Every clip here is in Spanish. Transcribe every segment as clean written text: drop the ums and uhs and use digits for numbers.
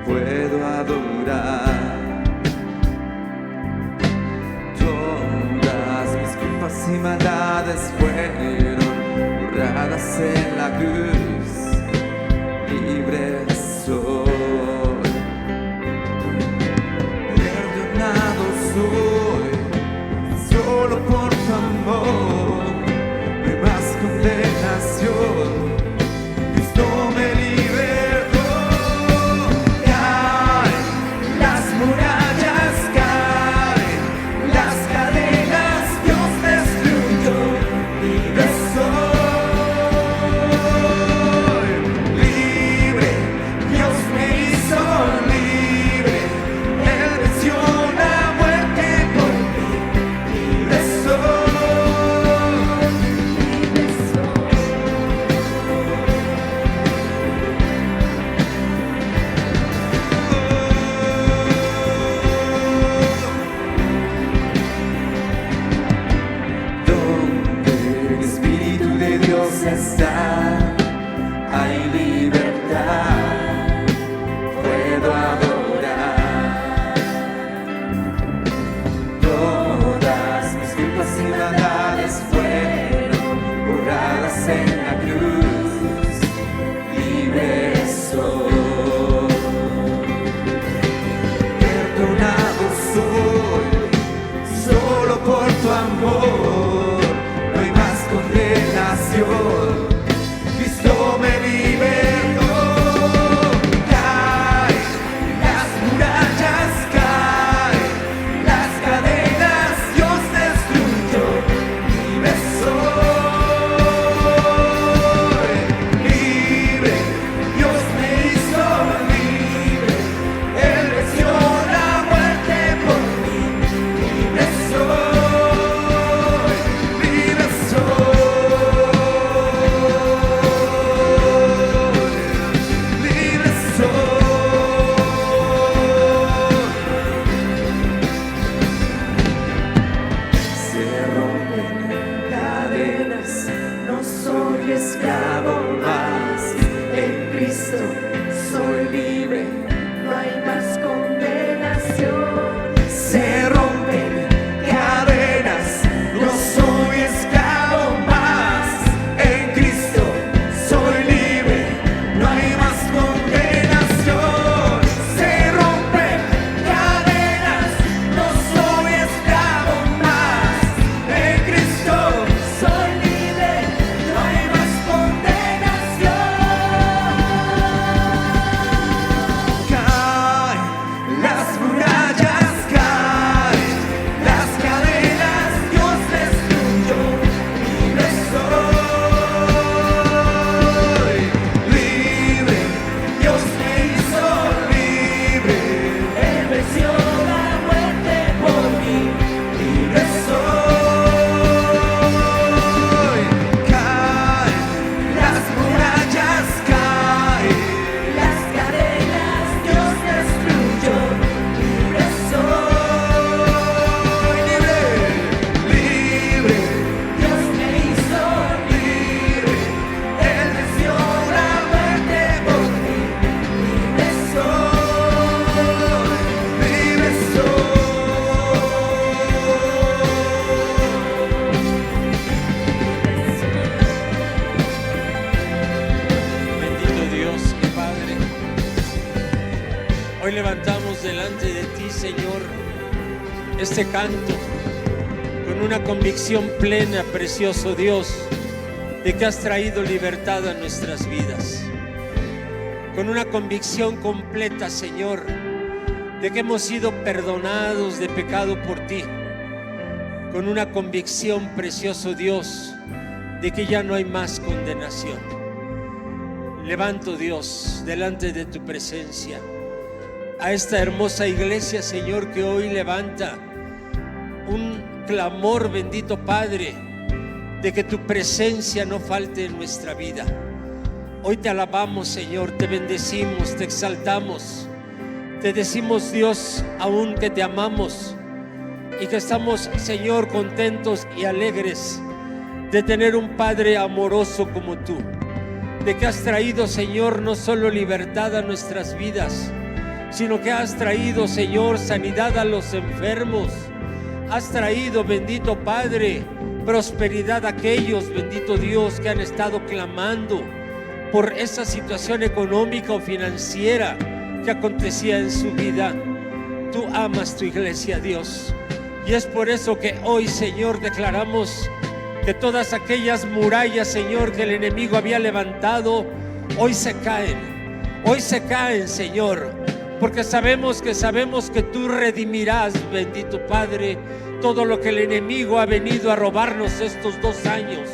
Puedo adorar. Todas mis culpas y maldades fueron borradas en la cruz. Libre soy, perdonado soy, solo por tu amor. No hay más condenación. Cristo me libertó. Caen las murallas, caen las cadenas, Dios destruyó. Libre soy, libre, Dios me hizo libre. Él venció la muerte por mí. Libre soy. Donde el Espíritu de Dios está, hay libertad. Puedo adorar. Todas mis culpas y maldades fueron borradas en la cruz. Libre soy, perdonado soy, solo por tu amor. No hay más condenación. Cristo me libertó. Caen las murallas, caen las cadenas, Dios destruyó. Libre soy, libre, Dios me hizo libre. Él venció la muerte por mí. Libre soy, libre soy, libre soy. Se rompen cadenas, no soy esclavo más. En Cristo soy libre, no hay más condenación. Se rompen cadenas, no soy esclavo más. En Cristo soy libre, no hay más condenación. Se rompen cadenas, no soy esclavo más. En Cristo soy libre, no hay más condenación. Hoy levantamos delante de ti, Señor, este canto con una convicción plena, precioso Dios, de que has traído libertad a nuestras vidas. Con una convicción completa, Señor, de que hemos sido perdonados de pecado por ti. Con una convicción, precioso Dios, de que ya no hay más condenación. Levanto, Dios, delante de tu presencia a esta hermosa iglesia, Señor, que hoy levanta un clamor, bendito Padre, de que tu presencia no falte en nuestra vida. Hoy te alabamos, Señor, te bendecimos, te exaltamos, te decimos, Dios, aún que te amamos y que estamos, Señor, contentos y alegres de tener un Padre amoroso como tú, de que has traído, Señor, no solo libertad a nuestras vidas, sino que has traído, Señor, sanidad a los enfermos. Has traído, bendito Padre, prosperidad a aquellos, bendito Dios, que han estado clamando por esa situación económica o financiera que acontecía en su vida. Tú amas tu iglesia, Dios, y es por eso que hoy, Señor, declaramos que todas aquellas murallas, Señor, que el enemigo había levantado, hoy se caen, Señor, porque sabemos que tú redimirás, bendito Padre, todo lo que el enemigo ha venido a robarnos estos 2 años.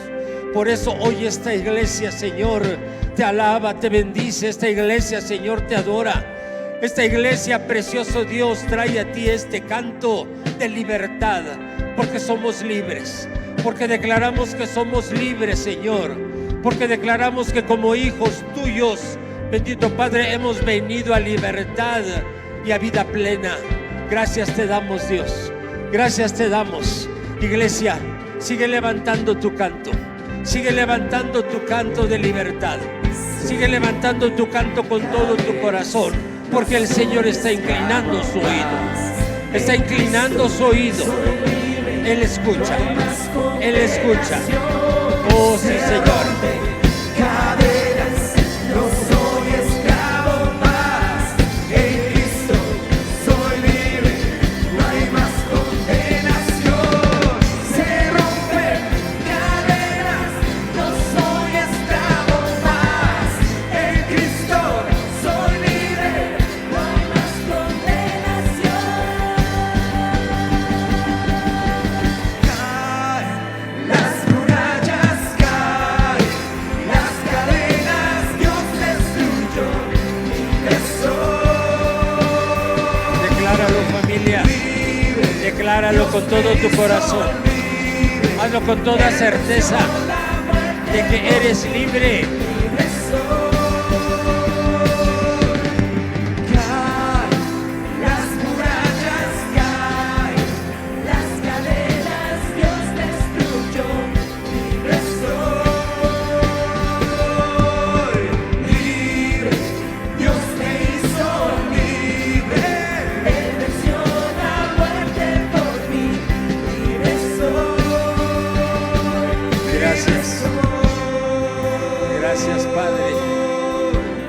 Por eso hoy esta iglesia, Señor, te alaba, te bendice. Esta iglesia, Señor, te adora. Esta iglesia, precioso Dios, trae a ti este canto de libertad, porque somos libres, porque declaramos que somos libres, Señor, porque declaramos que como hijos tuyos, bendito Padre, hemos venido a libertad y a vida plena. Gracias te damos, Dios. Gracias te damos. Iglesia, sigue levantando tu canto. Sigue levantando tu canto de libertad. Sigue levantando tu canto con todo tu corazón, porque el Señor está inclinando su oído. Está inclinando su oído. Él escucha. Él escucha. Oh, sí, Señor. Decláralo con todo tu corazón. Hazlo con toda certeza de que eres libre.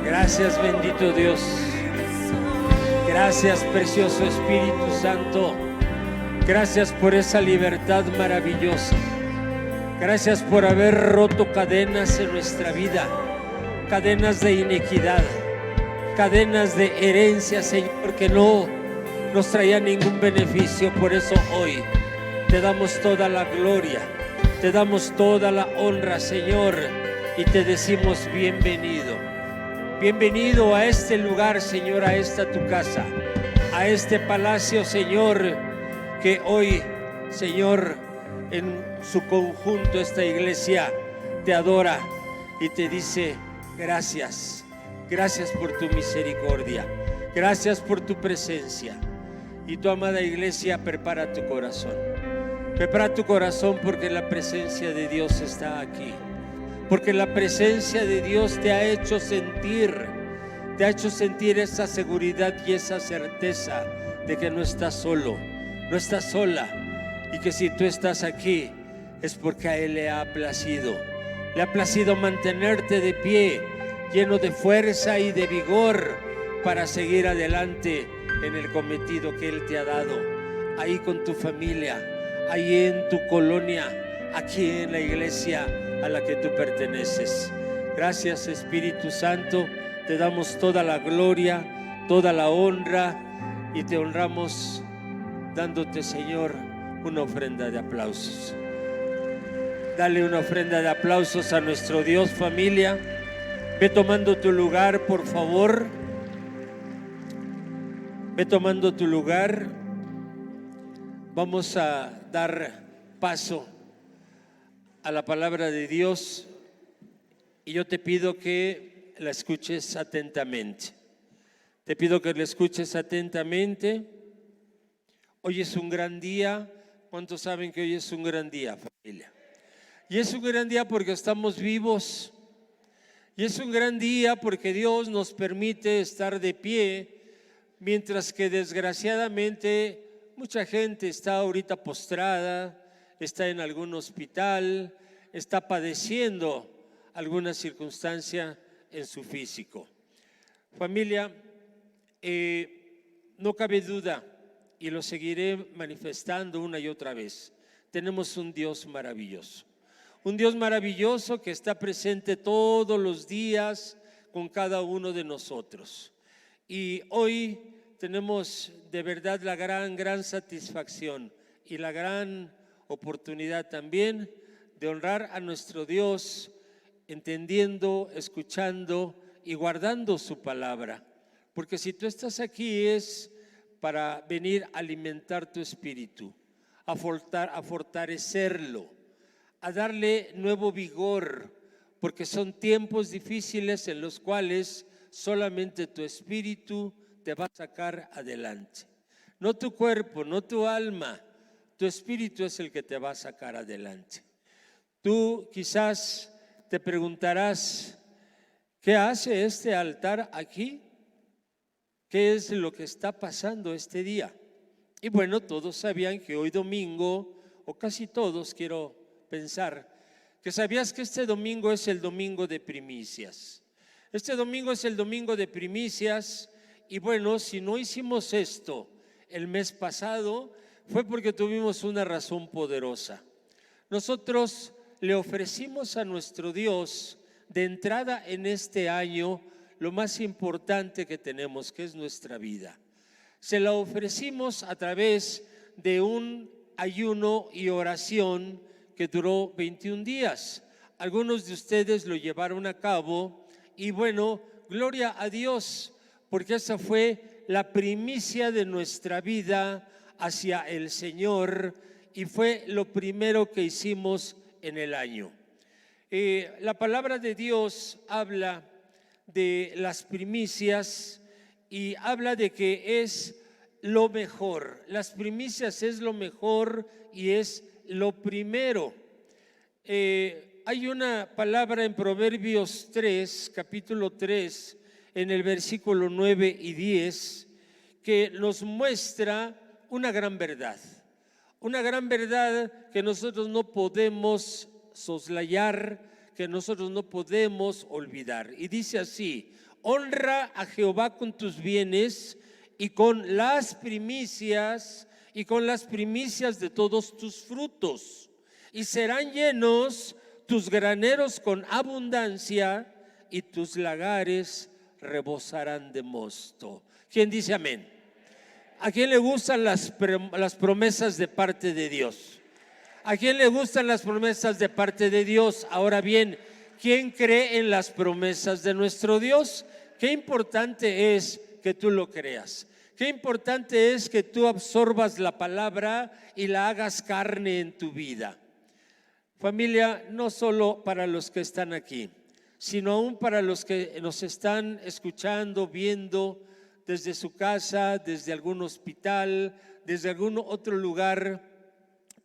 Gracias, bendito Dios. Gracias, precioso Espíritu Santo. Gracias por esa libertad maravillosa. Gracias por haber roto cadenas en nuestra vida, cadenas de inequidad, cadenas de herencia, Señor, que no nos traía ningún beneficio. Por eso hoy te damos toda la gloria, te damos toda la honra, Señor, y te decimos bienvenido. Bienvenido a este lugar, Señor, a esta tu casa, a este palacio, Señor, que hoy, Señor, en su conjunto esta iglesia te adora y te dice gracias. Gracias por tu misericordia, gracias por tu presencia. Y tu amada iglesia, prepara tu corazón. Prepara tu corazón, porque la presencia de Dios está aquí. Porque la presencia de Dios te ha hecho sentir esa seguridad y esa certeza de que no estás solo, no estás sola, y que si tú estás aquí es porque a Él le ha placido mantenerte de pie, lleno de fuerza y de vigor, para seguir adelante en el cometido que Él te ha dado, ahí con tu familia, ahí en tu colonia, aquí en la iglesia a la que tú perteneces. Gracias, Espíritu Santo, te damos toda la gloria, toda la honra, y te honramos dándote, Señor, una ofrenda de aplausos. Dale una ofrenda de aplausos a nuestro Dios, familia. Ve tomando tu lugar, por favor. Ve tomando tu lugar. Vamos a dar paso a la palabra de Dios, y yo te pido que la escuches atentamente. Te pido que la escuches atentamente. Hoy es un gran día. ¿Cuántos saben que hoy es un gran día, familia? Y es un gran día porque estamos vivos. Y es un gran día porque Dios nos permite estar de pie, mientras que desgraciadamente mucha gente está ahorita postrada, está en algún hospital, está padeciendo alguna circunstancia en su físico. Familia, no cabe duda, y lo seguiré manifestando una y otra vez, tenemos un Dios maravilloso. Un Dios maravilloso que está presente todos los días con cada uno de nosotros. Y hoy tenemos de verdad la gran satisfacción y la gran oportunidad también de honrar a nuestro Dios, entendiendo, escuchando y guardando su palabra. Porque si tú estás aquí es para venir a alimentar tu espíritu, a fortalecerlo, a darle nuevo vigor, porque son tiempos difíciles en los cuales solamente tu espíritu te va a sacar adelante. No tu cuerpo, no tu alma, tu espíritu es el que te va a sacar adelante. Tú quizás te preguntarás, ¿qué hace este altar aquí? ¿Qué es lo que está pasando este día? Y bueno, todos sabían que hoy domingo, o casi todos, quiero pensar, que sabías que este domingo es el domingo de primicias. Este domingo es el domingo de primicias, y bueno, si no hicimos esto el mes pasado, fue porque tuvimos una razón poderosa. Nosotros le ofrecimos a nuestro Dios de entrada en este año lo más importante que tenemos, que es nuestra vida. Se la ofrecimos a través de un ayuno y oración que duró 21 días. Algunos de ustedes lo llevaron a cabo y bueno, gloria a Dios, porque esa fue la primicia de nuestra vida hacia el Señor y fue lo primero que hicimos en el año. La palabra de Dios habla de las primicias y habla de que es lo mejor. Las primicias es lo mejor y es lo primero. Hay una palabra en Proverbios 3, capítulo 3, en el versículo 9 y 10, que nos muestra una gran verdad que nosotros no podemos soslayar, que nosotros no podemos olvidar. Y dice así: honra a Jehová con tus bienes y con las primicias de todos tus frutos, y serán llenos tus graneros con abundancia y tus lagares rebosarán de mosto. ¿Quién dice amén? ¿A quién le gustan las promesas de parte de Dios? ¿A quién le gustan las promesas de parte de Dios? Ahora bien, ¿quién cree en las promesas de nuestro Dios? Qué importante es que tú lo creas. Qué importante es que tú absorbas la palabra y la hagas carne en tu vida. Familia, no solo para los que están aquí, sino aún para los que nos están escuchando, viendo desde su casa, desde algún hospital, desde algún otro lugar,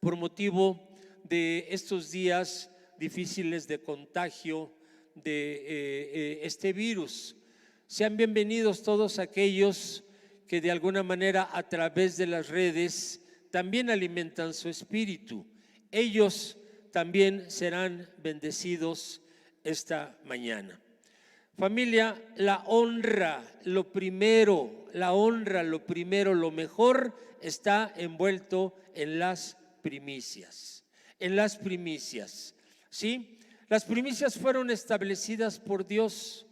por motivo de estos días difíciles de contagio de este virus. Sean bienvenidos todos aquellos que de alguna manera a través de las redes también alimentan su espíritu. Ellos también serán bendecidos esta mañana. Familia, la honra, lo primero, lo mejor está envuelto en las primicias. En las primicias, ¿sí? Las primicias fueron establecidas por Dios,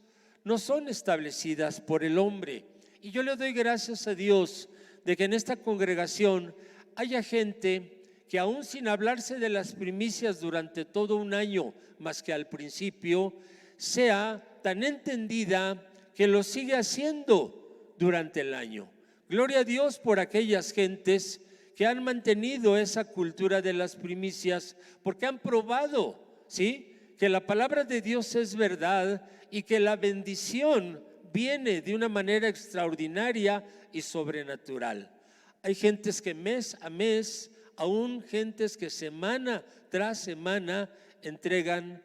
no son establecidas por el hombre. Y yo le doy gracias a Dios de que en esta congregación haya gente que aún sin hablarse de las primicias durante todo un año, más que al principio, sea tan entendida que lo sigue haciendo durante el año. Gloria a Dios por aquellas gentes que han mantenido esa cultura de las primicias, porque han probado, ¿sí?, que la palabra de Dios es verdad y que la bendición viene de una manera extraordinaria y sobrenatural. Hay gentes que mes a mes, aún gentes que semana tras semana entregan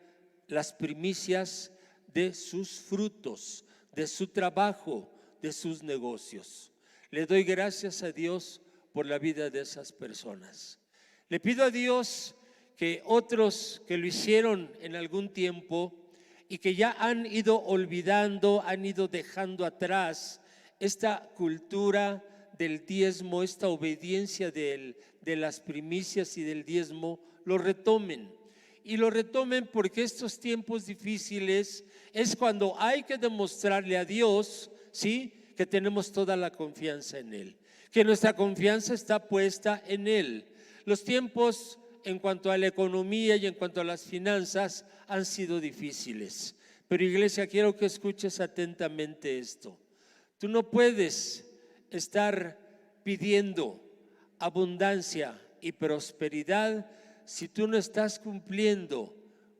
las primicias de sus frutos, de su trabajo, de sus negocios. Le doy gracias a Dios por la vida de esas personas. Le pido a Dios que otros que lo hicieron en algún tiempo y que ya han ido olvidando, han ido dejando atrás esta cultura del diezmo, esta obediencia de las primicias y del diezmo, lo retomen. Y lo retomen porque estos tiempos difíciles es cuando hay que demostrarle a Dios, ¿sí?, que tenemos toda la confianza en Él, que nuestra confianza está puesta en Él. Los tiempos en cuanto a la economía y en cuanto a las finanzas han sido difíciles. Pero iglesia, quiero que escuches atentamente esto. Tú no puedes estar pidiendo abundancia y prosperidad si tú no estás cumpliendo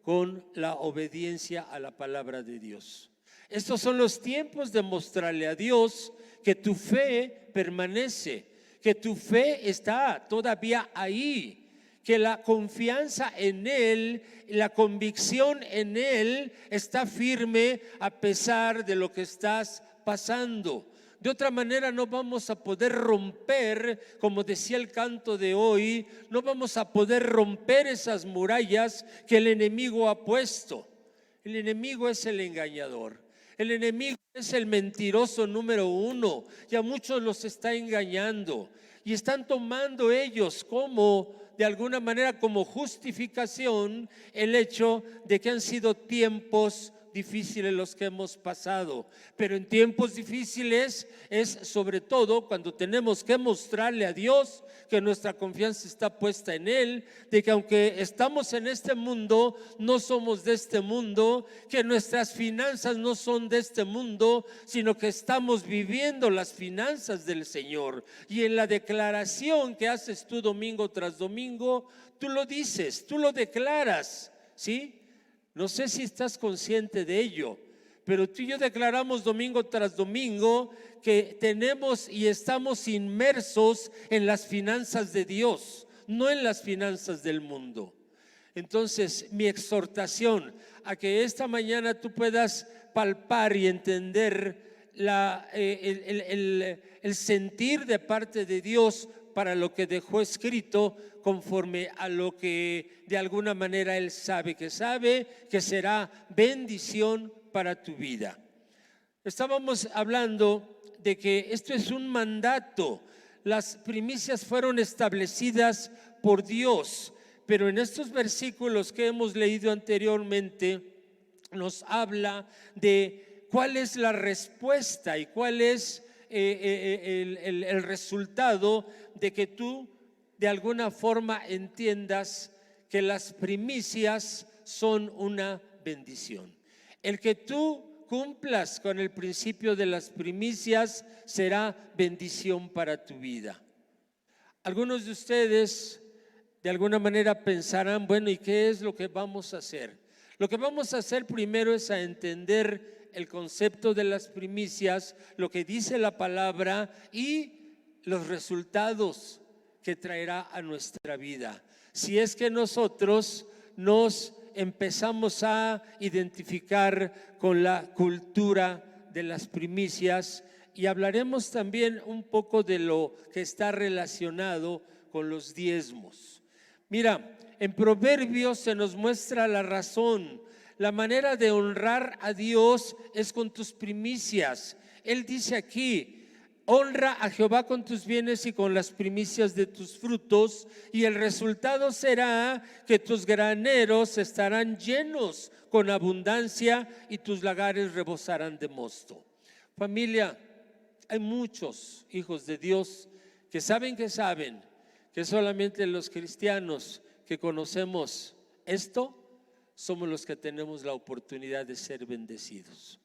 con la obediencia a la palabra de Dios. Estos son los tiempos de mostrarle a Dios que tu fe permanece, que tu fe está todavía ahí, que la confianza en Él, la convicción en Él está firme a pesar de lo que estás pasando. De otra manera no vamos a poder romper, como decía el canto de hoy, no vamos a poder romper esas murallas que el enemigo ha puesto. El enemigo es el engañador. El enemigo es el mentiroso número uno y a muchos los está engañando y están tomando ellos como, de alguna manera, como justificación el hecho de que han sido tiempos difíciles los que hemos pasado. Pero en tiempos difíciles es sobre todo cuando tenemos que mostrarle a Dios que nuestra confianza está puesta en Él, de que aunque estamos en este mundo, no somos de este mundo, que nuestras finanzas no son de este mundo, sino que estamos viviendo las finanzas del Señor. Y en la declaración que haces tú domingo tras domingo, tú lo dices, tú lo declaras, ¿sí? No sé si estás consciente de ello, pero tú y yo declaramos domingo tras domingo que tenemos y estamos inmersos en las finanzas de Dios, no en las finanzas del mundo. Entonces, mi exhortación a que esta mañana tú puedas palpar y entender el sentir de parte de Dios para lo que dejó escrito, conforme a lo que de alguna manera Él sabe que será bendición para tu vida. Estábamos hablando de que esto es un mandato. Las primicias fueron establecidas por Dios, pero en estos versículos que hemos leído anteriormente nos habla de cuál es la respuesta y cuál es el resultado de que tú de alguna forma entiendas que las primicias son una bendición. El que tú cumplas con el principio de las primicias será bendición para tu vida. Algunos de ustedes de alguna manera pensarán, bueno, ¿y qué es lo que vamos a hacer? Lo que vamos a hacer primero es a entender el concepto de las primicias, lo que dice la palabra y los resultados que traerá a nuestra vida. Si es que nosotros nos empezamos a identificar con la cultura de las primicias, y hablaremos también un poco de lo que está relacionado con los diezmos. Mira, en Proverbios se nos muestra la razón La manera de honrar a Dios es con tus primicias. Él dice aquí: honra a Jehová con tus bienes y con las primicias de tus frutos, y el resultado será que tus graneros estarán llenos con abundancia y tus lagares rebosarán de mosto. Familia, hay muchos hijos de Dios que saben que solamente los cristianos que conocemos esto somos los que tenemos la oportunidad de ser bendecidos.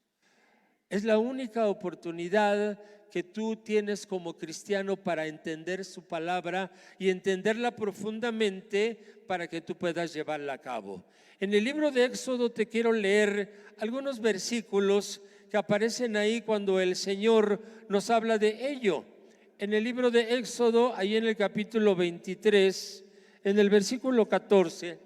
Es la única oportunidad que tú tienes como cristiano para entender su palabra y entenderla profundamente para que tú puedas llevarla a cabo. En el libro de Éxodo te quiero leer algunos versículos que aparecen ahí cuando el Señor nos habla de ello. En el libro de Éxodo, ahí en el capítulo 23, en el versículo 14,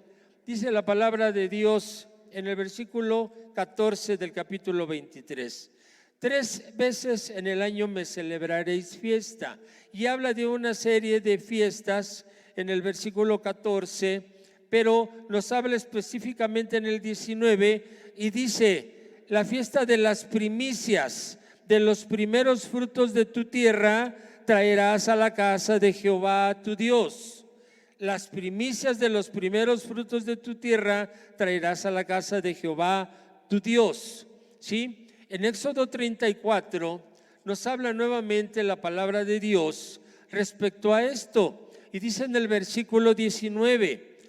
dice la palabra de Dios en el versículo 14 del capítulo 23: 3 veces en el año me celebraréis fiesta. Y habla de una serie de fiestas en el versículo 14, pero nos habla específicamente en el 19 y dice: la fiesta de las primicias, de los primeros frutos de tu tierra, traerás a la casa de Jehová tu Dios. Las primicias de los primeros frutos de tu tierra traerás a la casa de Jehová tu Dios. ¿Sí? En Éxodo 34 nos habla nuevamente la palabra de Dios respecto a esto, y dice en el versículo 19: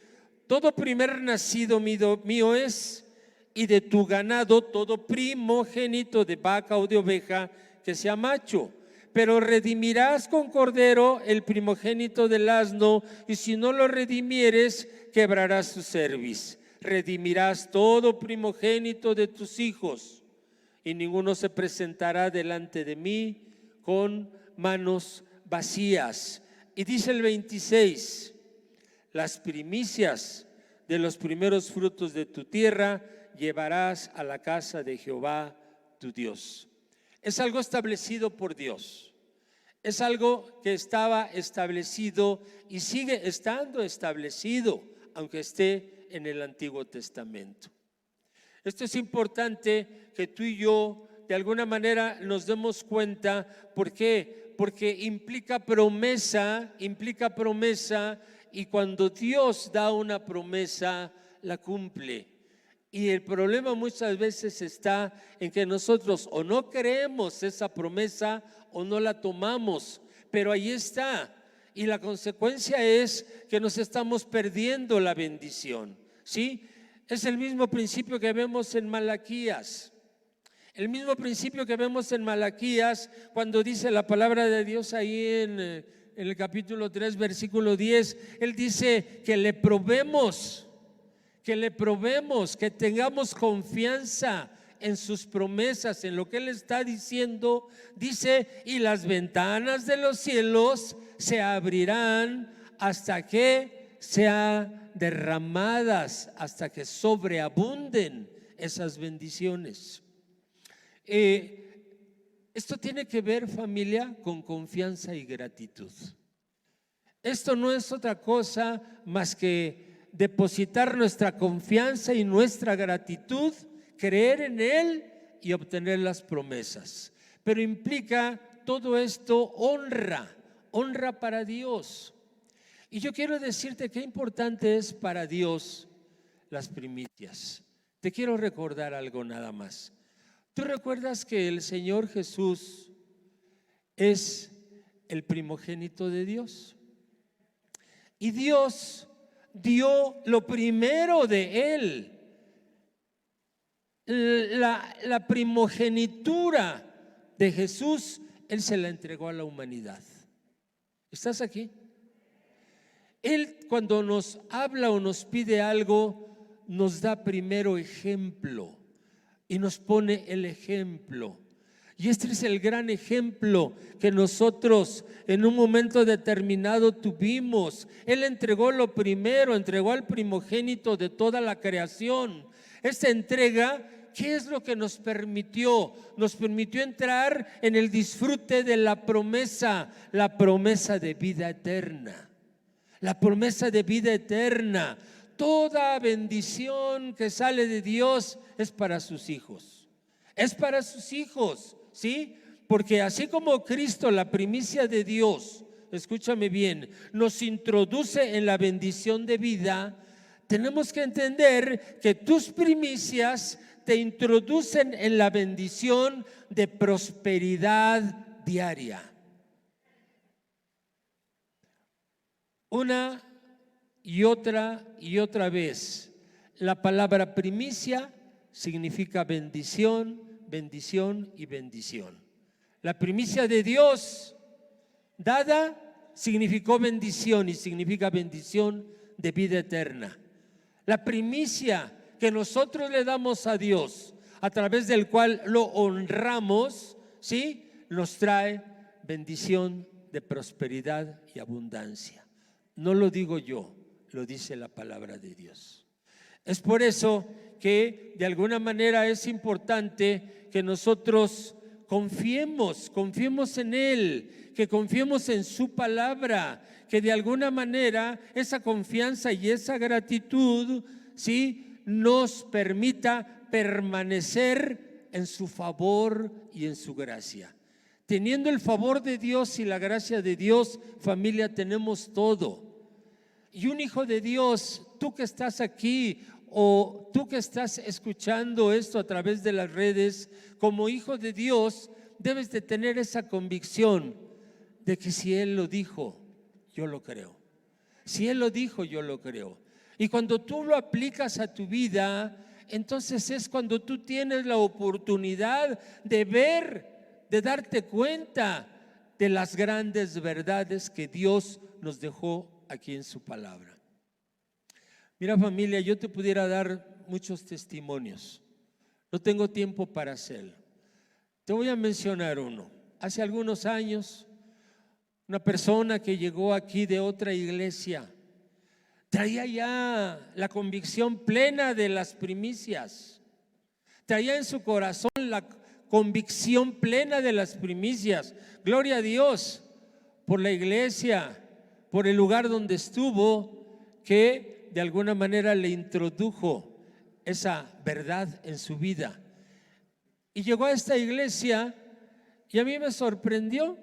todo primer nacido mío es, y de tu ganado todo primogénito de vaca o de oveja que sea macho. Pero redimirás con cordero el primogénito del asno, y si no lo redimieres, quebrarás tu cerviz. Redimirás todo primogénito de tus hijos, y ninguno se presentará delante de mí con manos vacías. Y dice el 26: las primicias de los primeros frutos de tu tierra llevarás a la casa de Jehová tu Dios. Es algo establecido por Dios. Es algo que estaba establecido y sigue estando establecido, aunque esté en el Antiguo Testamento. Esto es importante que tú y yo de alguna manera nos demos cuenta. ¿Por qué? Porque implica promesa, y cuando Dios da una promesa, la cumple. Y el problema muchas veces está en que nosotros o no creemos esa promesa o no la tomamos, pero ahí está, y la consecuencia es que nos estamos perdiendo la bendición. ¿Sí? Es el mismo principio que vemos en Malaquías. El mismo principio que vemos en Malaquías cuando dice la palabra de Dios ahí en el capítulo 3, versículo 10. Él dice que le probemos, que tengamos confianza en sus promesas, en lo que Él está diciendo. Dice: y las ventanas de los cielos se abrirán hasta que sean derramadas, hasta que sobreabunden esas bendiciones. Esto tiene que ver, familia, con confianza y gratitud. Esto no es otra cosa más que depositar nuestra confianza y nuestra gratitud, creer en Él y obtener las promesas. Pero implica todo esto honra para Dios. Y yo quiero decirte qué importante es para Dios las primicias. Te quiero recordar algo nada más. ¿Tú recuerdas que el Señor Jesús es el primogénito de Dios? Y Dios dio lo primero de Él, la primogenitura de Jesús. Él se la entregó a la humanidad. ¿Estás aquí? Él, cuando nos habla o nos pide algo, nos da primero ejemplo y nos pone el ejemplo. Y este es el gran ejemplo que nosotros en un momento determinado tuvimos. Él entregó lo primero, entregó al primogénito de toda la creación. Esta entrega, ¿qué es lo que nos permitió? Nos permitió entrar en el disfrute de la promesa de vida eterna. La promesa de vida eterna. toda bendición que sale de Dios es para sus hijos. Es para sus hijos, ¿sí? Porque así como Cristo, la primicia de Dios, escúchame bien, nos introduce en la bendición de vida, tenemos que entender que tus primicias te introducen en la bendición de prosperidad diaria. Una y otra vez, la palabra primicia significa bendición, bendición y bendición. La primicia de Dios dada significó bendición y significa bendición de vida eterna. La primicia que nosotros le damos a Dios, a través del cual lo honramos, ¿sí?, nos trae bendición de prosperidad y abundancia. No lo digo yo, lo dice la palabra de Dios. Es por eso que de alguna manera es importante que nosotros confiemos en Él, que confiemos en su palabra, que de alguna manera esa confianza y esa gratitud, ¿sí?, nos permita permanecer en su favor y en su gracia. Teniendo el favor de Dios y la gracia de Dios, familia, tenemos todo. Y un hijo de Dios, tú que estás aquí o tú que estás escuchando esto a través de las redes, como hijo de Dios, debes de tener esa convicción de que si Él lo dijo, yo lo creo. Si Él lo dijo, yo lo creo. Y cuando tú lo aplicas a tu vida, entonces es cuando tú tienes la oportunidad de ver, de darte cuenta de las grandes verdades que Dios nos dejó aquí en su palabra. Mira, familia, yo te pudiera dar muchos testimonios. No tengo tiempo para hacerlo. Te voy a mencionar uno. Hace algunos años, una persona que llegó aquí de otra iglesia traía ya la convicción plena de las primicias. Traía en su corazón la convicción plena de las primicias. Gloria a Dios por la iglesia, por el lugar donde estuvo, que de alguna manera le introdujo esa verdad en su vida. Y llegó a esta iglesia y a mí me sorprendió,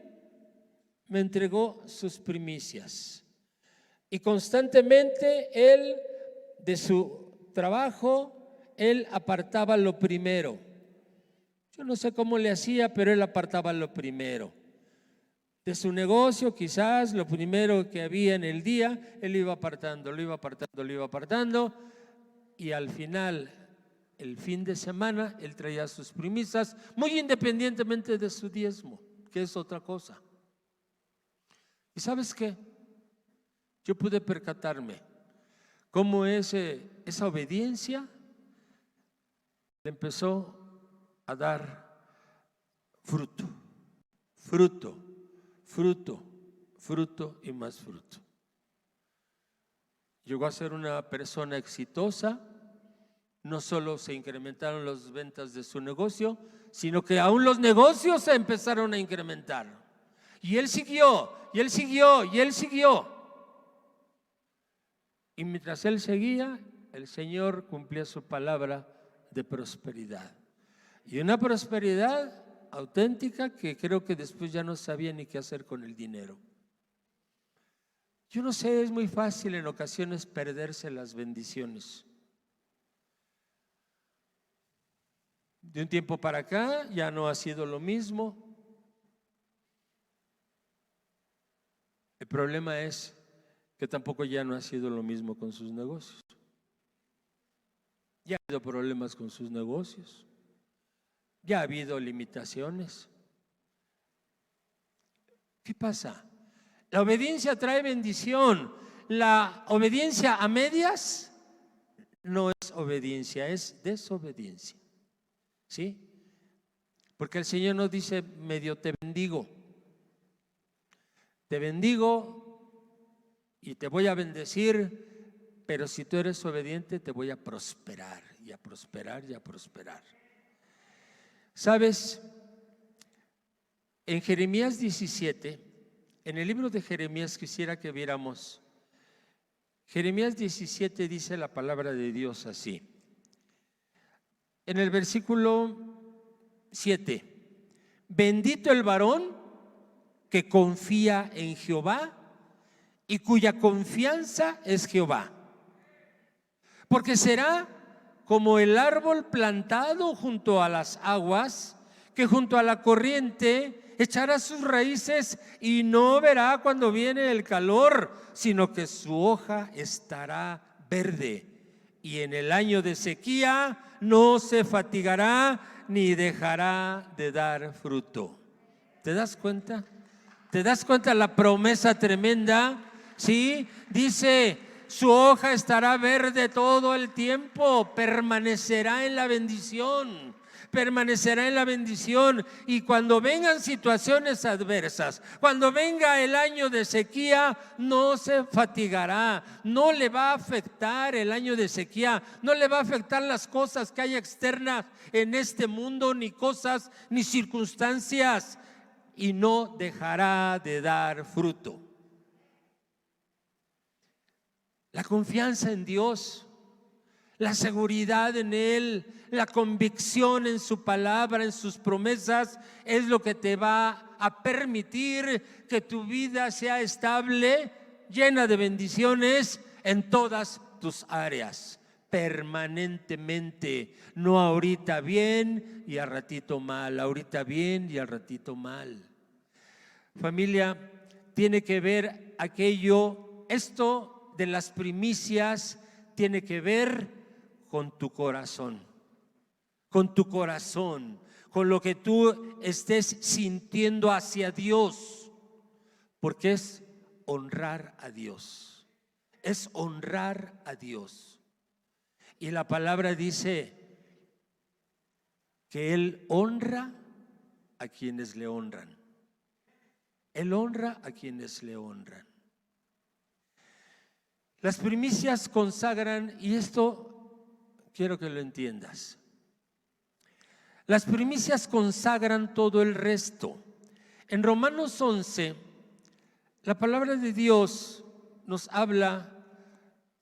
me entregó sus primicias. Y constantemente él, de su trabajo, él apartaba lo primero. Yo no sé cómo le hacía, pero él apartaba lo primero. De su negocio, quizás lo primero que había en el día, él iba apartando, lo iba apartando, lo iba apartando, y al final, el fin de semana, él traía sus primicias, muy independientemente de su diezmo, que es otra cosa. ¿Y sabes qué? Yo pude percatarme cómo esa obediencia le empezó a dar fruto, fruto, fruto, fruto y más fruto. Llegó a ser una persona exitosa. No solo se incrementaron las ventas de su negocio, sino que aún los negocios se empezaron a incrementar. Y él siguió, y él siguió, y él siguió. Y mientras él seguía, el Señor cumplía su palabra de prosperidad. Y una prosperidad auténtica que creo que después ya no sabía ni qué hacer con el dinero. Yo no sé, es muy fácil en ocasiones perderse las bendiciones. De un tiempo para acá ya no ha sido lo mismo. El problema es que tampoco ya no ha sido lo mismo con sus negocios. Ya ha habido problemas con sus negocios. Ya ha habido limitaciones. ¿Qué pasa? La obediencia trae bendición. La obediencia a medias no es obediencia, es desobediencia. ¿Sí? Porque el Señor nos dice medio te bendigo. Te bendigo y te voy a bendecir, pero si tú eres obediente te voy a prosperar y a prosperar y a prosperar. ¿Sabes? En Jeremías 17, en el libro de Jeremías quisiera que viéramos Jeremías 17 dice la palabra de Dios así. En el versículo 7, bendito el varón que confía en Jehová y cuya confianza es Jehová, porque será como el árbol plantado junto a las aguas, que junto a la corriente echará sus raíces y no verá cuando viene el calor, sino que su hoja estará verde, y en el año de sequía no se fatigará ni dejará de dar fruto. ¿Te das cuenta? ¿Te das cuenta la promesa tremenda? Sí, dice, su hoja estará verde todo el tiempo, permanecerá en la bendición. Permanecerá en la bendición, y cuando vengan situaciones adversas, cuando venga el año de sequía, no se fatigará, no le va a afectar el año de sequía, no le va a afectar las cosas que hay externas en este mundo, ni cosas, ni circunstancias, y no dejará de dar fruto. La confianza en Dios, la seguridad en Él, la convicción en su palabra, en sus promesas, es lo que te va a permitir que tu vida sea estable, llena de bendiciones en todas tus áreas, permanentemente. No ahorita bien y al ratito mal, ahorita bien y al ratito mal. Familia, tiene que ver esto de las primicias tiene que ver con tu corazón, con lo que tú estés sintiendo hacia Dios, porque es honrar a Dios, es honrar a Dios. Y la palabra dice que Él honra a quienes le honran. Él honra a quienes le honran. Las primicias consagran, y esto quiero que lo entiendas. Las primicias consagran todo el resto. En Romanos 11, la palabra de Dios nos habla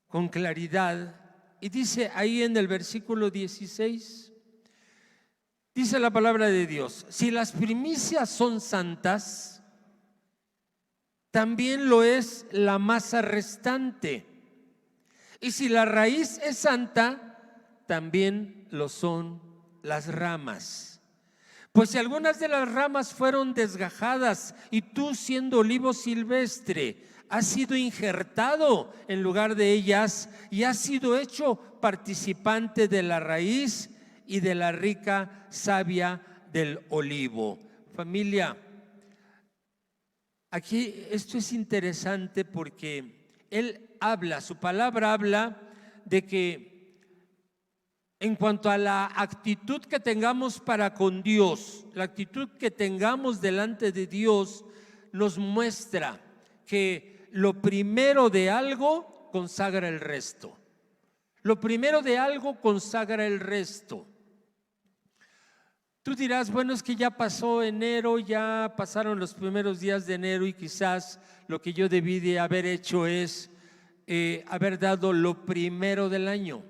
con claridad y dice ahí en el versículo 16, dice la palabra de Dios: si las primicias son santas, también lo es la masa restante. Y si la raíz es santa, también lo son las ramas. Pues si algunas de las ramas fueron desgajadas y tú, siendo olivo silvestre, has sido injertado en lugar de ellas y has sido hecho participante de la raíz y de la rica savia del olivo. Familia, aquí esto es interesante porque su palabra habla de que en cuanto a la actitud que tengamos para con Dios, la actitud que tengamos delante de Dios, nos muestra que lo primero de algo consagra el resto. Lo primero de algo consagra el resto. Tú dirás, bueno, es que ya pasó enero, ya pasaron los primeros días de enero y quizás lo que yo debí de haber hecho es haber dado lo primero del año.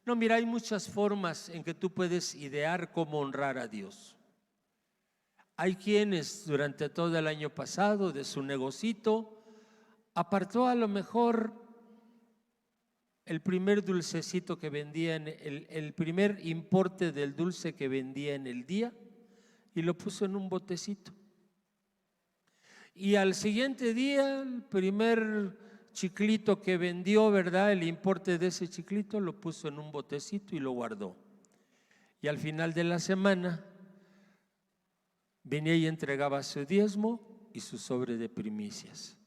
No, mira, hay muchas formas en que tú puedes idear cómo honrar a Dios. Hay quienes durante todo el año pasado de su negocito apartó a lo mejor el primer dulcecito que vendían, el primer importe del dulce que vendía en el día, y lo puso en un botecito. Y al siguiente día, el primer chiclito que vendió, ¿verdad? El importe de ese chiclito lo puso en un botecito y lo guardó. Y al final de la semana venía y entregaba su diezmo y su sobre de primicias.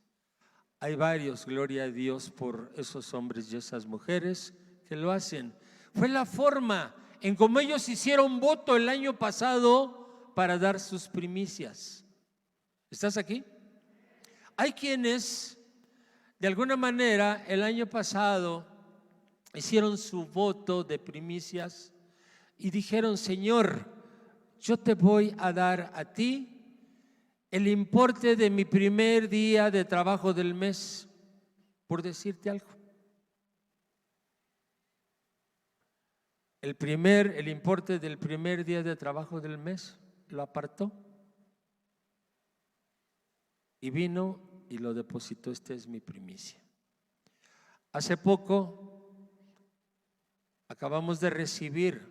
Hay varios, gloria a Dios por esos hombres y esas mujeres que lo hacen. Fue la forma en cómo ellos hicieron voto el año pasado para dar sus primicias. ¿Estás aquí? Hay quienes de alguna manera el año pasado hicieron su voto de primicias y dijeron: Señor, yo te voy a dar a ti el importe de mi primer día de trabajo del mes. por decirte algo. El importe del primer día de trabajo del mes lo apartó y vino y lo depositó. Esta es mi primicia. Hace poco acabamos de recibir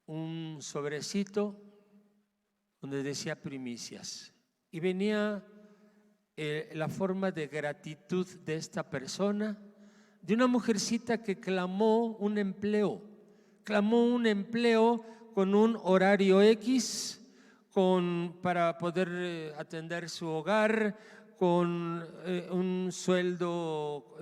un sobrecito donde decía primicias y venía la forma de gratitud de esta persona, de una mujercita que clamó un empleo con un horario X, para poder atender su hogar, con un sueldo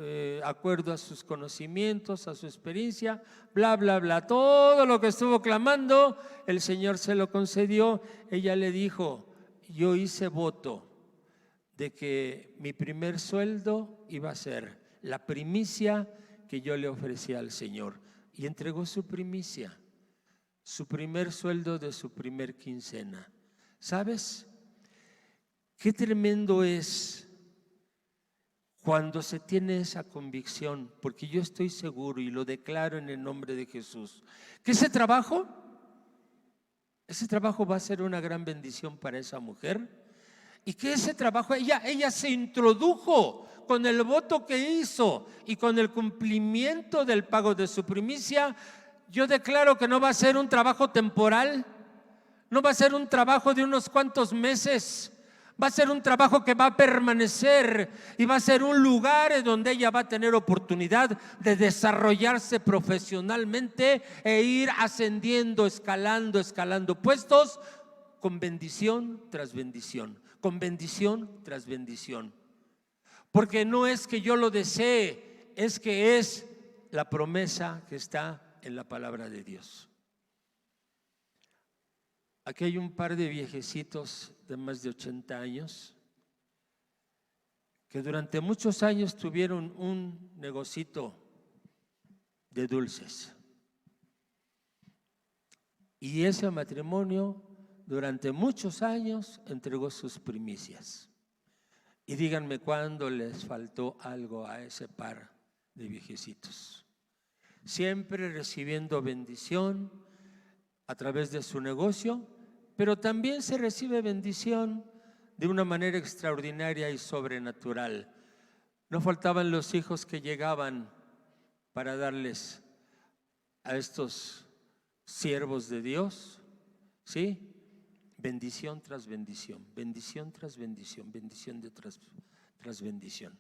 acuerdo a sus conocimientos, a su experiencia, bla, bla, bla. Todo lo que estuvo clamando, el Señor se lo concedió. Ella le dijo: yo hice voto de que mi primer sueldo iba a ser la primicia que yo le ofrecía al Señor. Y entregó su primicia, su primer sueldo de su primer quincena. ¿Sabes? Qué tremendo es cuando se tiene esa convicción, porque yo estoy seguro y lo declaro en el nombre de Jesús, que ese trabajo va a ser una gran bendición para esa mujer, y que ese trabajo, ella se introdujo con el voto que hizo y con el cumplimiento del pago de su primicia. Yo declaro que no va a ser un trabajo temporal, no va a ser un trabajo de unos cuantos meses, va a ser un trabajo que va a permanecer y va a ser un lugar donde ella va a tener oportunidad de desarrollarse profesionalmente e ir ascendiendo, escalando puestos, con bendición tras bendición, con bendición tras bendición. Porque no es que yo lo desee, es que es la promesa que está en la palabra de Dios. Aquí hay un par de viejecitos de más de 80 años que durante muchos años tuvieron un negocito de dulces. Y ese matrimonio durante muchos años entregó sus primicias. Y díganme cuándo les faltó algo a ese par de viejecitos. Siempre recibiendo bendición a través de su negocio, pero también se recibe bendición de una manera extraordinaria y sobrenatural. No faltaban los hijos que llegaban para darles a estos siervos de Dios, ¿sí? Bendición tras bendición, bendición tras bendición, bendición tras bendición.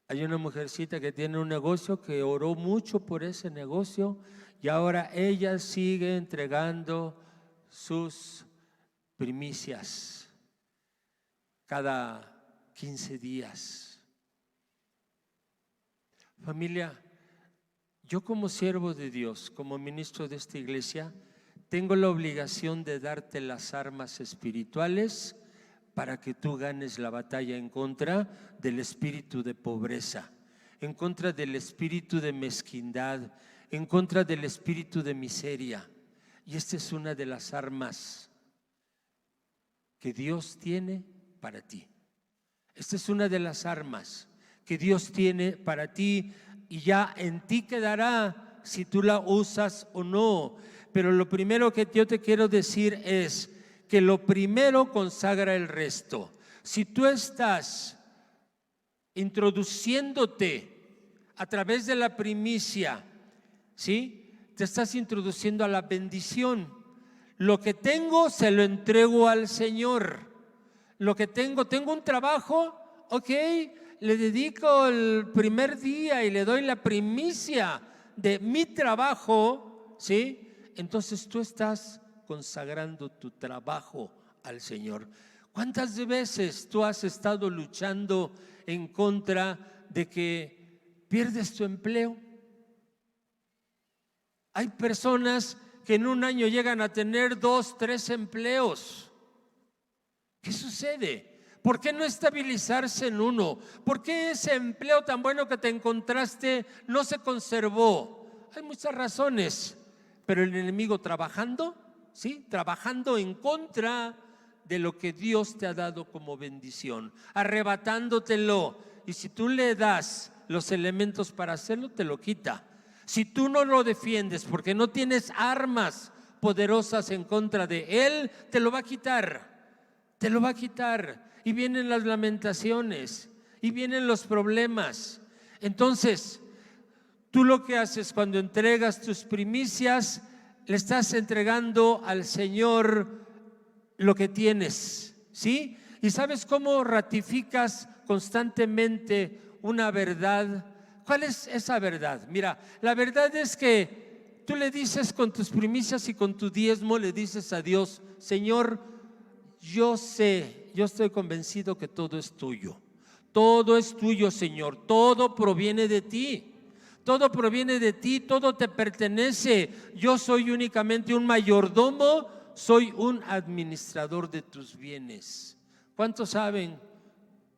Hay una mujercita que tiene un negocio que oró mucho por ese negocio y ahora ella sigue entregando sus primicias cada 15 días. Familia, yo como siervo de Dios, como ministro de esta iglesia, tengo la obligación de darte las armas espirituales para que tú ganes la batalla en contra del espíritu de pobreza, en contra del espíritu de mezquindad, en contra del espíritu de miseria. Y esta es una de las armas que Dios tiene para ti. Esta es una de las armas que Dios tiene para ti y ya en ti quedará si tú la usas o no. Pero lo primero que yo te quiero decir es que lo primero consagra el resto. Si tú estás introduciéndote a través de la primicia, ¿sí? Te estás introduciendo a la bendición. Lo que tengo se lo entrego al Señor. Lo que tengo un trabajo, ok, le dedico el primer día y le doy la primicia de mi trabajo, ¿sí? Entonces tú estás consagrando tu trabajo al Señor. ¿Cuántas veces tú has estado luchando en contra de que pierdes tu empleo? Hay personas que en un año llegan a tener 2, 3 empleos. ¿Qué sucede? ¿Por qué no estabilizarse en uno? ¿Por qué ese empleo tan bueno que te encontraste no se conservó? Hay muchas razones, pero el enemigo trabajando, ¿sí? Trabajando en contra de lo que Dios te ha dado como bendición, arrebatándotelo y si tú le das los elementos para hacerlo, te lo quita. Si tú no lo defiendes porque no tienes armas poderosas en contra de él, te lo va a quitar. Te lo va a quitar. Y vienen las lamentaciones y vienen los problemas. Entonces, tú lo que haces cuando entregas tus primicias, le estás entregando al Señor lo que tienes, ¿sí? ¿Y sabes cómo ratificas constantemente una verdad? ¿Cuál es esa verdad? Mira, la verdad es que tú le dices con tus primicias y con tu diezmo, le dices a Dios: Señor, yo estoy convencido que todo es tuyo. Todo es tuyo, Señor. Todo proviene de ti. Todo proviene de ti, todo te pertenece. Yo soy únicamente un mayordomo, soy un administrador de tus bienes. ¿Cuántos saben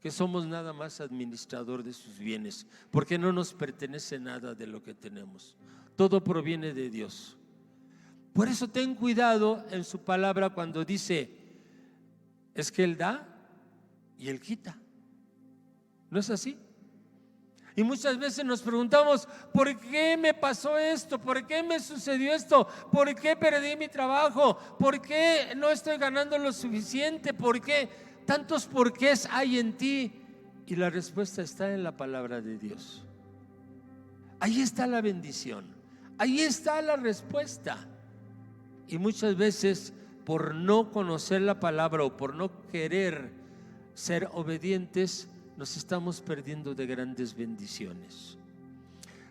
que somos nada más administrador de sus bienes? Porque no nos pertenece nada de lo que tenemos. Todo proviene de Dios. Por eso ten cuidado en su palabra cuando dice: es que Él da y Él quita. ¿No es así? Y muchas veces nos preguntamos: ¿por qué me pasó esto? ¿Por qué me sucedió esto? ¿Por qué perdí mi trabajo? ¿Por qué no estoy ganando lo suficiente? ¿Por qué? Tantos porqués hay en ti. Y la respuesta está en la palabra de Dios. Ahí está la bendición. Ahí está la respuesta. Y muchas veces, por no conocer la palabra o por no querer ser obedientes, nos estamos perdiendo de grandes bendiciones.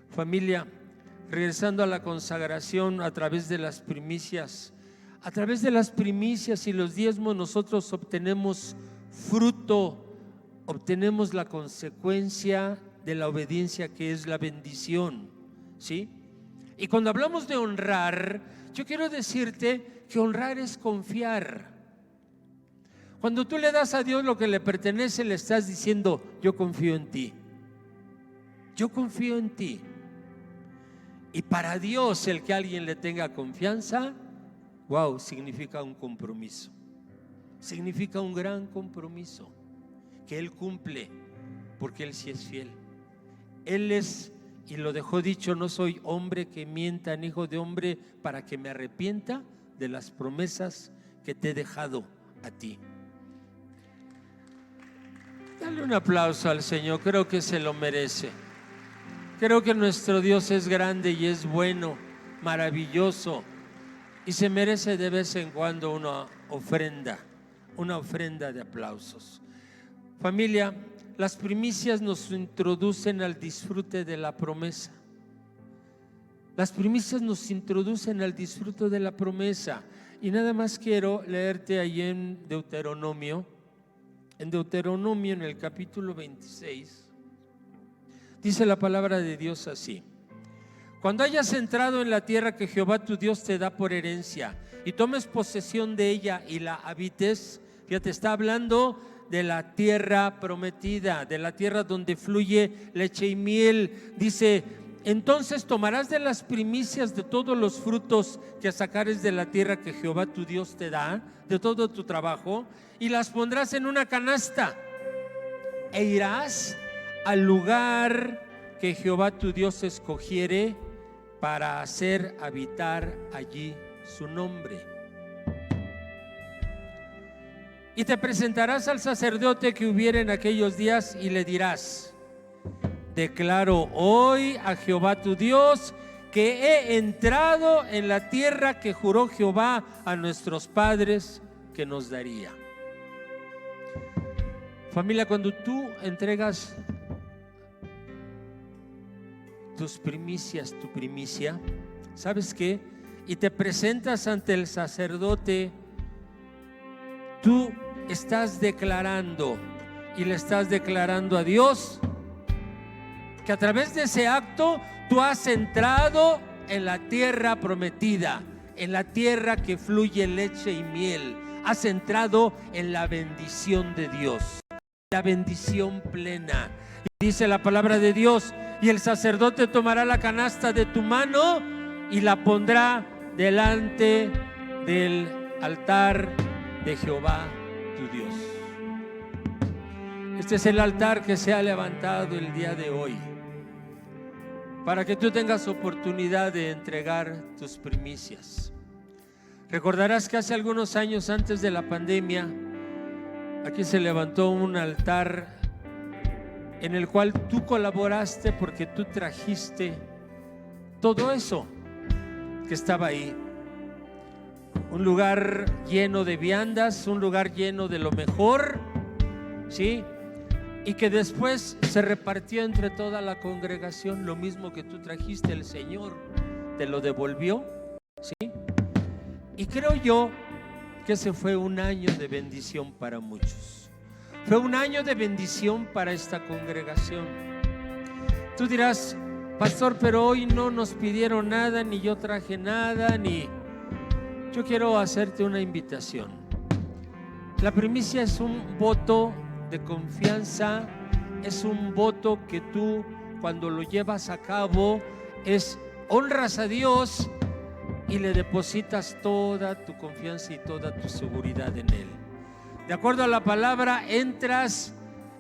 Familia, regresando a la consagración a través de las primicias. A través de las primicias y los diezmos nosotros obtenemos fruto, obtenemos la consecuencia de la obediencia, que es la bendición, ¿sí? Y cuando hablamos de honrar, yo quiero decirte que honrar es confiar. Cuando tú le das a Dios lo que le pertenece, le estás diciendo: yo confío en ti. Yo confío en ti. Y para Dios, el que alguien le tenga confianza, wow, significa un compromiso. Significa un gran compromiso que Él cumple, porque Él sí es fiel. Él es, y lo dejó dicho: no soy hombre que mienta, ni hijo de hombre para que me arrepienta de las promesas que te he dejado a ti. Dale un aplauso al Señor, creo que se lo merece. Creo que nuestro Dios es grande y es bueno, maravilloso, y se merece de vez en cuando una ofrenda de aplausos. Familia, las primicias nos introducen al disfrute de la promesa. Las primicias nos introducen al disfrute de la promesa. Y nada más quiero leerte ahí en Deuteronomio. En Deuteronomio, en el capítulo 26, dice la palabra de Dios así: cuando hayas entrado en la tierra que Jehová tu Dios te da por herencia y tomes posesión de ella y la habites. Fíjate, está hablando de la tierra prometida, de la tierra donde fluye leche y miel. Dice: entonces tomarás de las primicias de todos los frutos que sacares de la tierra que Jehová tu Dios te da, de todo tu trabajo, y las pondrás en una canasta, e irás al lugar que Jehová tu Dios escogiere para hacer habitar allí su nombre. Y te presentarás al sacerdote que hubiere en aquellos días y le dirás: declaro hoy a Jehová tu Dios que he entrado en la tierra que juró Jehová a nuestros padres que nos daría. Familia, cuando tú entregas tus primicias, tu primicia, ¿sabes qué? Y te presentas ante el sacerdote, tú estás declarando y le estás declarando a Dios que a través de ese acto tú has entrado en la tierra prometida, en la tierra que fluye leche y miel. Has entrado en la bendición de Dios, la bendición plena. Y dice la palabra de Dios: y el sacerdote tomará la canasta de tu mano y la pondrá delante del altar de Jehová tu Dios. Este es el altar que se ha levantado el día de hoy para que tú tengas oportunidad de entregar tus primicias. Recordarás que hace algunos años, antes de la pandemia, aquí se levantó un altar en el cual tú colaboraste porque tú trajiste todo eso que estaba ahí. Un lugar lleno de viandas, un lugar lleno de lo mejor, ¿sí? Y que después se repartió entre toda la congregación. Lo mismo que tú trajiste, el Señor te lo devolvió, ¿sí? Y creo yo que ese fue un año de bendición para muchos. Fue un año de bendición para esta congregación. Tú dirás: pastor, pero hoy no nos pidieron nada, ni yo traje nada, ni... Yo quiero hacerte una invitación. La primicia es un voto de confianza, es un voto que tú, cuando lo llevas a cabo, honras a Dios y le depositas toda tu confianza y toda tu seguridad en Él. De acuerdo a la palabra, entras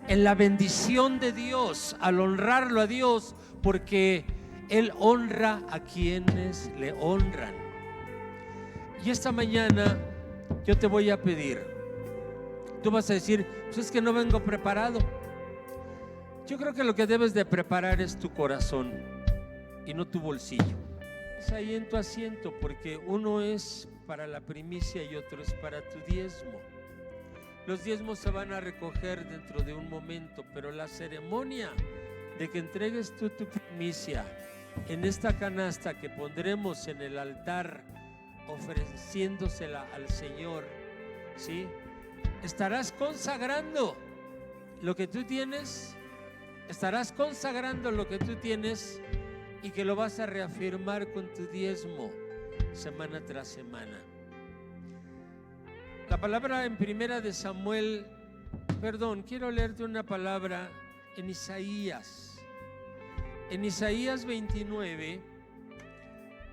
en la bendición de Dios al honrarlo a Dios, porque Él honra a quienes le honran. Y esta mañana yo te voy a pedir, tú vas a decir: pues es que no vengo preparado. Yo creo que lo que debes de preparar es tu corazón y no tu bolsillo. Es ahí en tu asiento, porque uno es para la primicia y otro es para tu diezmo. Los diezmos se van a recoger dentro de un momento, pero la ceremonia de que entregues tú tu primicia en esta canasta que pondremos en el altar, ofreciéndosela al Señor, ¿sí? Estarás consagrando lo que tú tienes, estarás consagrando lo que tú tienes, y que lo vas a reafirmar con tu diezmo semana tras semana. La palabra en primera de Samuel, quiero leerte una palabra en Isaías. En Isaías 29,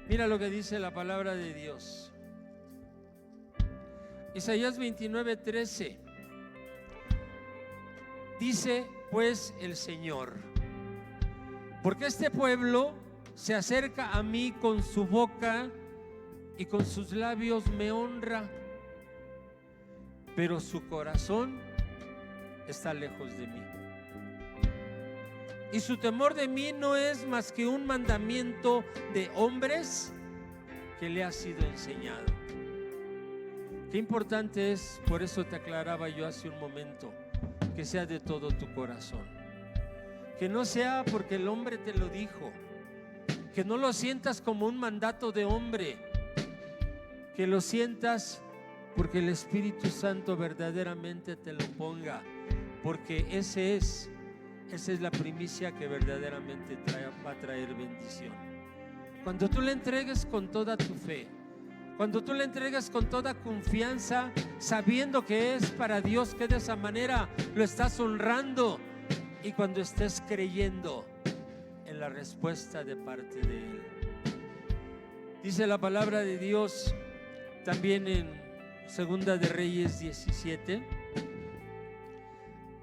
mira lo que dice la palabra de Dios. Isaías 29:13. Dice pues el Señor: porque este pueblo se acerca a mí con su boca y con sus labios me honra, pero su corazón está lejos de mí. Y su temor de mí no es más que un mandamiento de hombres que le ha sido enseñado. Qué importante es, por eso te aclaraba yo hace un momento, que sea de todo tu corazón. Que no sea porque el hombre te lo dijo, que no lo sientas como un mandato de hombre, que lo sientas porque el Espíritu Santo verdaderamente te lo ponga, porque esa es la primicia que verdaderamente va a traer bendición. Cuando tú le entregues con toda tu fe, cuando tú le entregues con toda confianza, sabiendo que es para Dios, que de esa manera lo estás honrando, y cuando estés creyendo en la respuesta de parte de Él. Dice la palabra de Dios también en Segunda de Reyes 17.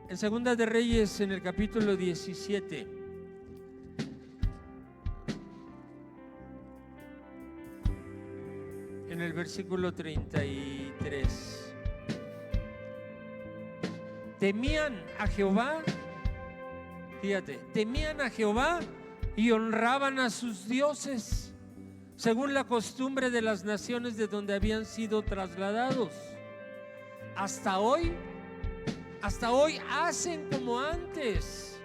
En Segunda de Reyes, en el capítulo 17, en el versículo 33. Temían a Jehová, fíjate, temían a Jehová y honraban a sus dioses, según la costumbre de las naciones de donde habían sido trasladados. Hasta hoy hacen como antes.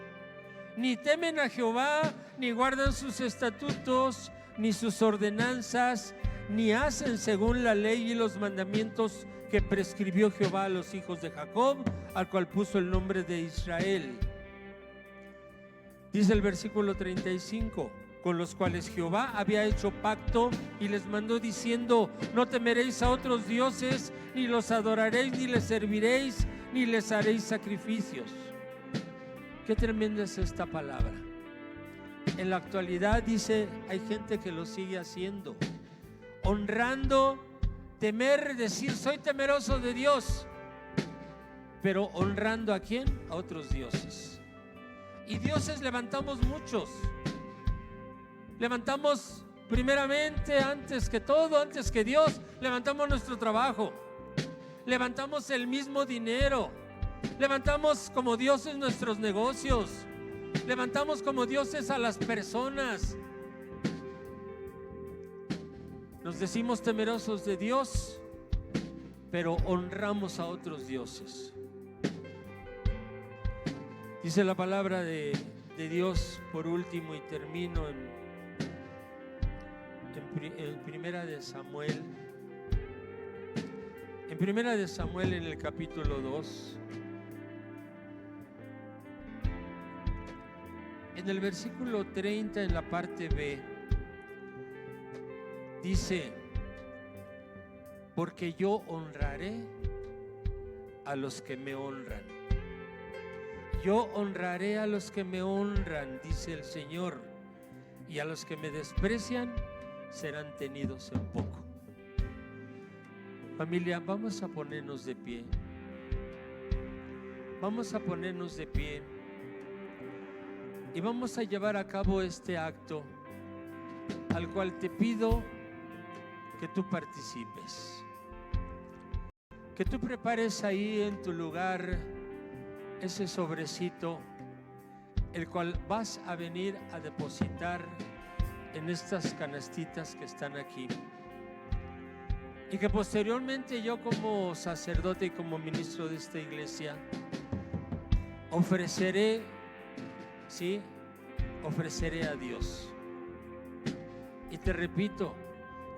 Ni temen a Jehová, ni guardan sus estatutos, ni sus ordenanzas, ni hacen según la ley y los mandamientos que prescribió Jehová a los hijos de Jacob, al cual puso el nombre de Israel. Dice el versículo 35: con los cuales Jehová había hecho pacto y les mandó diciendo: no temeréis a otros dioses, ni los adoraréis, ni les serviréis, ni les haréis sacrificios. Qué tremenda es esta palabra. En la actualidad, dice, hay gente que lo sigue haciendo, honrando, temer, decir soy temeroso de Dios, pero honrando ¿a quién? A otros dioses. Y dioses levantamos muchos. Levantamos primeramente, antes que todo, antes que Dios, levantamos nuestro trabajo. Levantamos el mismo dinero. Levantamos como dioses nuestros negocios. Levantamos como dioses a las personas. Nos decimos temerosos de Dios, pero honramos a otros dioses. Dice la palabra de Dios, por último, y termino en Primera de Samuel. En Primera de Samuel, en el capítulo 2, en el versículo 30, en la parte B, dice: porque yo honraré a los que me honran. Yo honraré a los que me honran, dice el Señor, y a los que me desprecian serán tenidos en poco. Familia, vamos a ponernos de pie. Vamos a ponernos de pie y vamos a llevar a cabo este acto al cual te pido que tú participes. Que tú prepares ahí en tu lugar ese sobrecito, el cual vas a venir a depositar en estas canastitas que están aquí. Y que posteriormente yo, como sacerdote y como ministro de esta iglesia, ofreceré a Dios. Y te repito,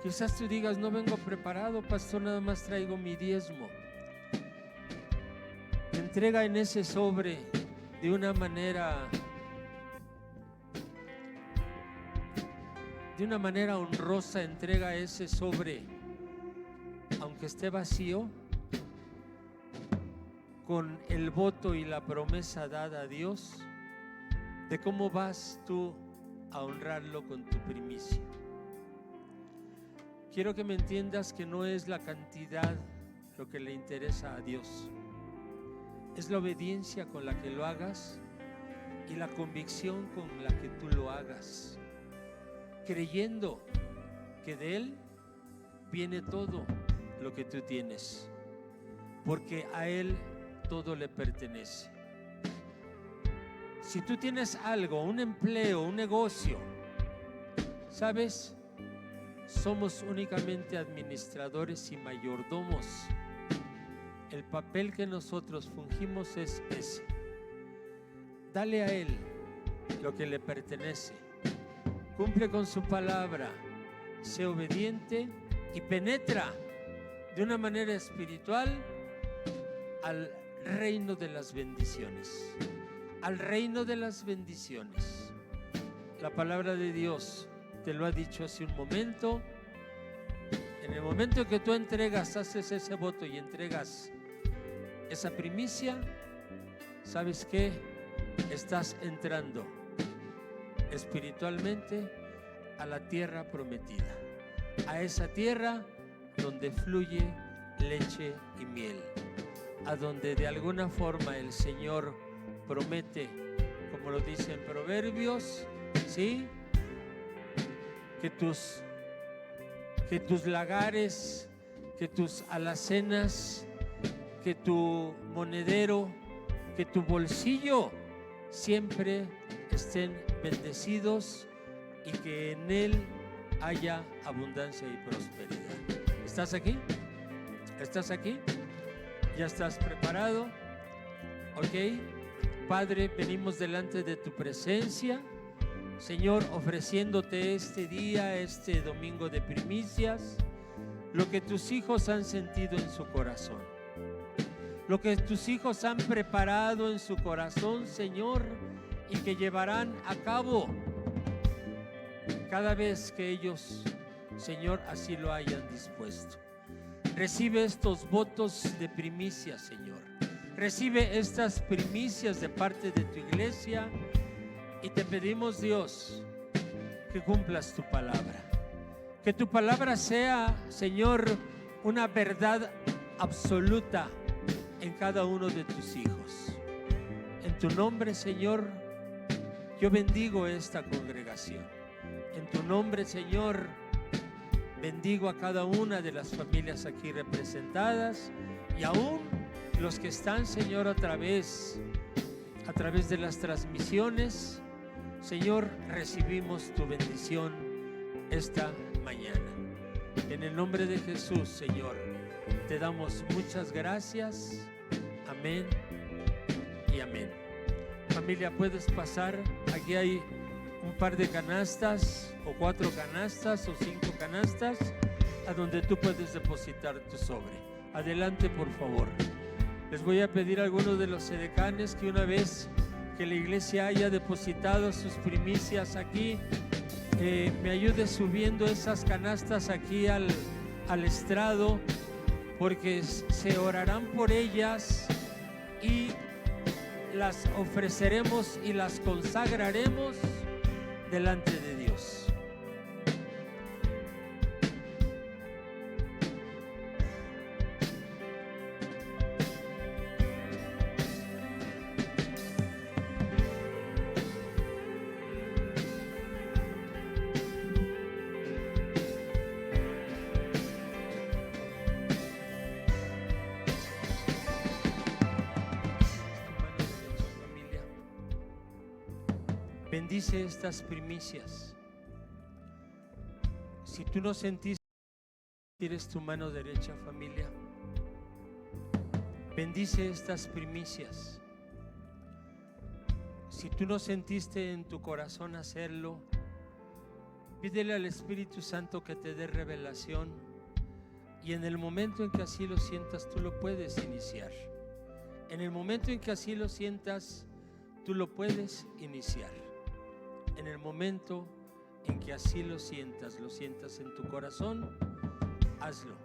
quizás tú digas: no vengo preparado, pastor, nada más traigo mi diezmo. Entrega en ese sobre de una manera honrosa. Entrega ese sobre, aunque esté vacío, con el voto y la promesa dada a Dios de cómo vas tú a honrarlo con tu primicia. Quiero que me entiendas que no es la cantidad lo que le interesa a Dios, es la obediencia con la que lo hagas y la convicción con la que tú lo hagas, creyendo que de Él viene todo lo que tú tienes, porque a Él todo le pertenece. Si tú tienes algo, un empleo, un negocio, ¿sabes? Somos únicamente administradores y mayordomos. El papel que nosotros fungimos es ese. Dale a Él lo que le pertenece. Cumple con su palabra. Sé obediente y penetra de una manera espiritual al reino de las bendiciones. Al reino de las bendiciones. La palabra de Dios te lo ha dicho hace un momento. En el momento que tú entregas, haces ese voto y entregas esa primicia, ¿sabes qué? Estás entrando espiritualmente a la tierra prometida, a esa tierra donde fluye leche y miel, a donde de alguna forma el Señor promete, como lo dice en Proverbios, ¿sí? Que tus lagares, que tus alacenas, que tu monedero, que tu bolsillo siempre estén bendecidos y que en él haya abundancia y prosperidad. ¿Estás aquí? ¿Estás aquí? ¿Ya estás preparado? ¿Ok? Padre, venimos delante de tu presencia, Señor, ofreciéndote este día, este domingo de primicias, lo que tus hijos han sentido en su corazón, lo que tus hijos han preparado en su corazón, Señor, y que llevarán a cabo cada vez que ellos, Señor, así lo hayan dispuesto. Recibe estos votos de primicia, Señor. Recibe estas primicias de parte de tu iglesia y te pedimos, Dios, que cumplas tu palabra. Que tu palabra sea, Señor, una verdad absoluta en cada uno de tus hijos. En tu nombre, Señor, yo bendigo esta congregación. En tu nombre, Señor, bendigo a cada una de las familias aquí representadas y aún los que están, Señor, a través de las transmisiones. Señor, recibimos tu bendición esta mañana. En el nombre de Jesús, Señor, te damos muchas gracias. Amén y amén. Familia, puedes pasar. Aquí hay un par de canastas, o 4 canastas, o 5 canastas, a donde tú puedes depositar tu sobre. Adelante, por favor. Les voy a pedir a algunos de los edecanes que una vez que la iglesia haya depositado sus primicias aquí, me ayude subiendo esas canastas aquí al estrado, porque se orarán por ellas y las ofreceremos y las consagraremos delante de Dios. Bendice estas primicias. Si tú no sentiste, tienes tu mano derecha, familia. Bendice estas primicias. Si tú no sentiste en tu corazón hacerlo, pídele al Espíritu Santo que te dé revelación, y en el momento en que así lo sientas, tú lo puedes iniciar. En el momento en que así lo sientas, tú lo puedes iniciar. En el momento en que así lo sientas en tu corazón, hazlo.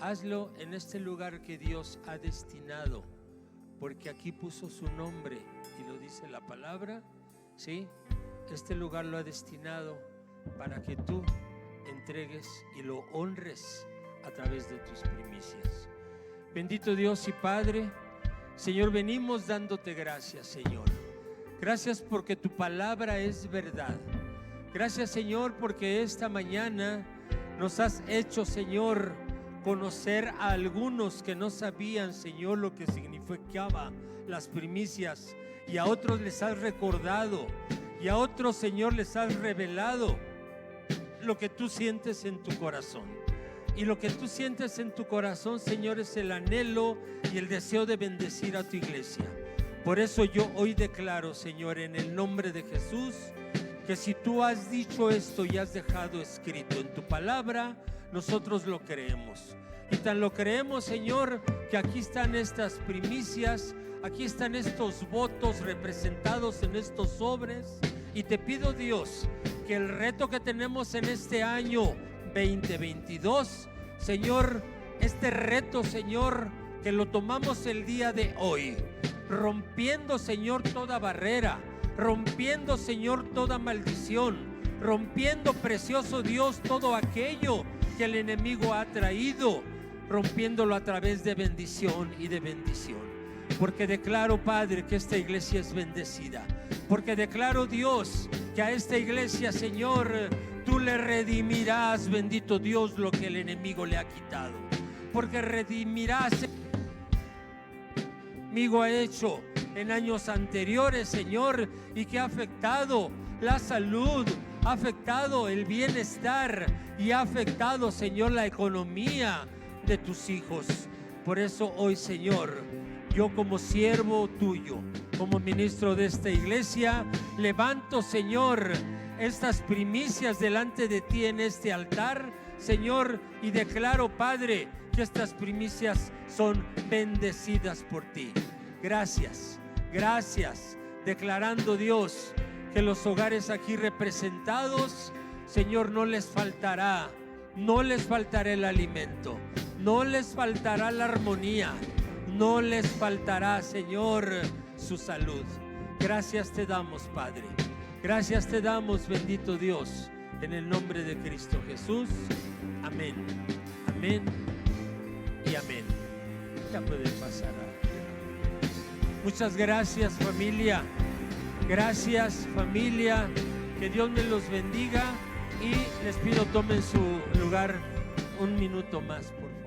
Hazlo en este lugar que Dios ha destinado, porque aquí puso su nombre y lo dice la palabra, ¿sí? Este lugar lo ha destinado para que tú entregues y lo honres a través de tus primicias. Bendito Dios y Padre, Señor, venimos dándote gracias, Señor. Gracias porque tu palabra es verdad. Gracias, Señor, porque esta mañana nos has hecho, Señor, conocer a algunos que no sabían, Señor, lo que significaba las primicias, y a otros les has recordado, y a otros, Señor, les has revelado lo que tú sientes en tu corazón. Y lo que tú sientes en tu corazón, Señor, es el anhelo y el deseo de bendecir a tu iglesia. Por eso yo hoy declaro, Señor, en el nombre de Jesús, que si tú has dicho esto y has dejado escrito en tu palabra, nosotros lo creemos. Y tan lo creemos, Señor, que aquí están estas primicias, aquí están estos votos representados en estos sobres. Y te pido, Dios, que el reto que tenemos en este año 2022, Señor, este reto, Señor, que lo tomamos el día de hoy, rompiendo, Señor, toda barrera, rompiendo, Señor, toda maldición, rompiendo, precioso Dios, todo aquello que el enemigo ha traído, rompiéndolo a través de bendición y de bendición. Porque declaro, Padre, que esta iglesia es bendecida. Porque declaro, Dios, que a esta iglesia, Señor, tú le redimirás, bendito Dios, lo que el enemigo le ha quitado. Porque redimirás, amigo ha hecho en años anteriores, Señor, y que ha afectado la salud, ha afectado el bienestar y ha afectado, Señor, la economía de tus hijos. Por eso hoy, Señor, yo como siervo tuyo, como ministro de esta iglesia, levanto, Señor, estas primicias delante de ti en este altar, Señor, y declaro, Padre, que estas primicias son bendecidas por ti. Gracias, gracias, declarando, Dios, que los hogares aquí representados, Señor, no les faltará el alimento, no les faltará la armonía, no les faltará, Señor, su salud. Gracias te damos, Padre. Gracias te damos, bendito Dios, en el nombre de Cristo Jesús. Amén, amén y amén. ahorita puede pasar algo. Muchas gracias, familia. Gracias, familia. Que Dios me los bendiga y les pido tomen su lugar un minuto más, por favor.